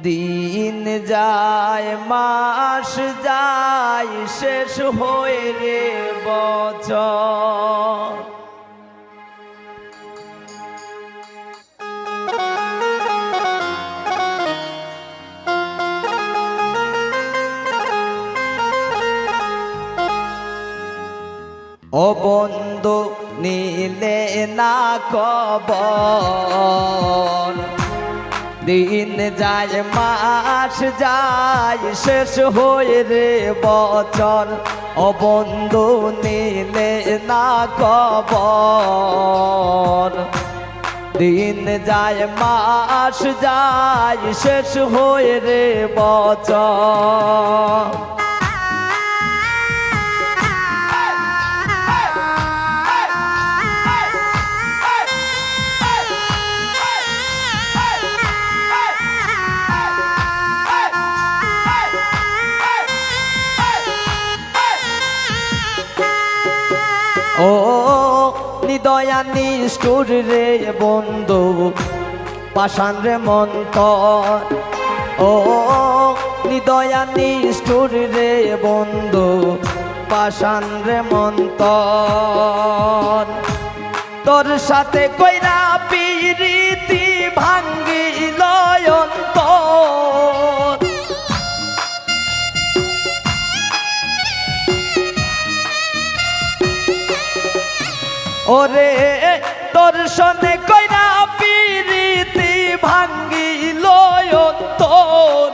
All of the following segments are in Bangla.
দিন যায় মাস যায় শেষ হয়ে রে বছর ও বন্ধু নিলে না খবর দিন যায় মাস যায় শেষ হয়ে রে বছর ও বন্ধু নিলে না খবর দিন যায় মাস যায় শেষ হয়ে রে বছর ও নিদয়া নিষ্ঠুর রে বন্ধু পাষাণ রে মন্তর ও নিদয়া নিষ্ঠুর রে বন্ধু পাষাণ রে মন্তর তোর সাথে কইরা পিরিতি ভাঙ্গিল অন্তর ওরে তোর সনে কইরা পিরিতি ভাঙ্গিল অন্তর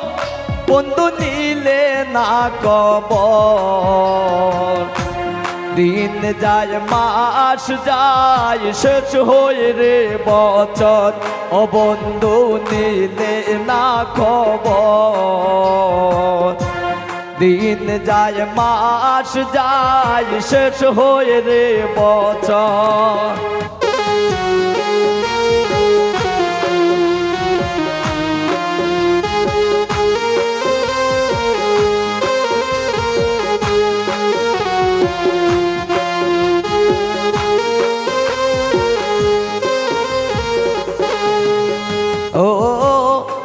বন্ধু নিলে না খবর দিন যায় মাস যায় শেষ হয়ে রে বছর ও বন্ধু নিলে না খবর দিন যায় মাস যায় শেষ হয়ে রে বছর ও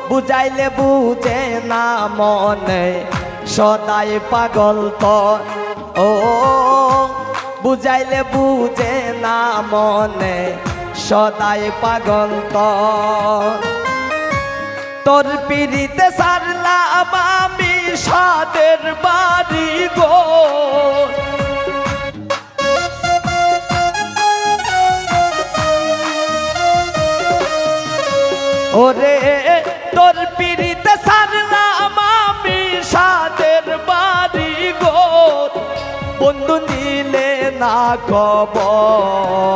বুঝাইলে বুঝে না মনে সদাই পাগল তোর ও বুঝাইলে বুঝে না মনে সদাই পাগল তোর পিড়িতে সারলাম আমি সাদের বাড়ি গো ওরে তোর পিড়িতে সারলাম আমি সাদের বাড়ি গো বন্ধু নিলে না খবর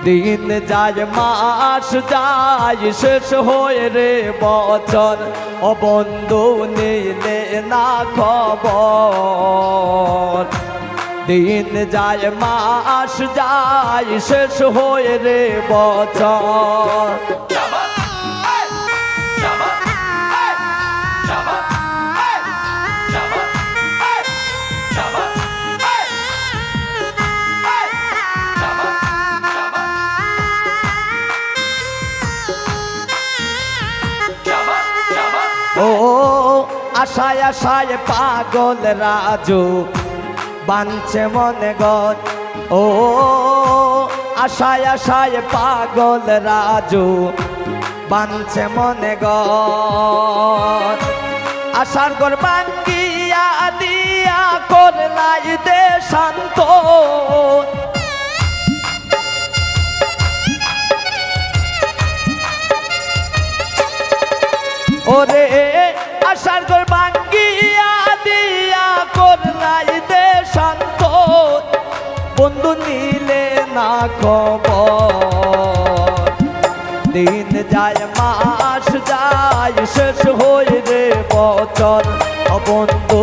দিন যায় মাস যায় শেষ হয়ে রে বছর ও বন্ধু নিলে না খবর দিন যায় মাস যায় শেষ হয়ে রে বছর ও আশায় আশায় পাগল রাজু বাঞ্ছে মনে গদ ও আশায় আশায় পাগল রাজু বাঞ্ছে মনে গদ আশার ঘর ভাঙ্গিয়া দিয়া করলাই দে শান্ত ওরে আশার ঘর ভাঙ্গিয়া দিয়া করলাই দে শান্ত বন্ধু নিলে না খবর দিন যায় মাস যায় শেষ হয়ে রে বছর বন্ধু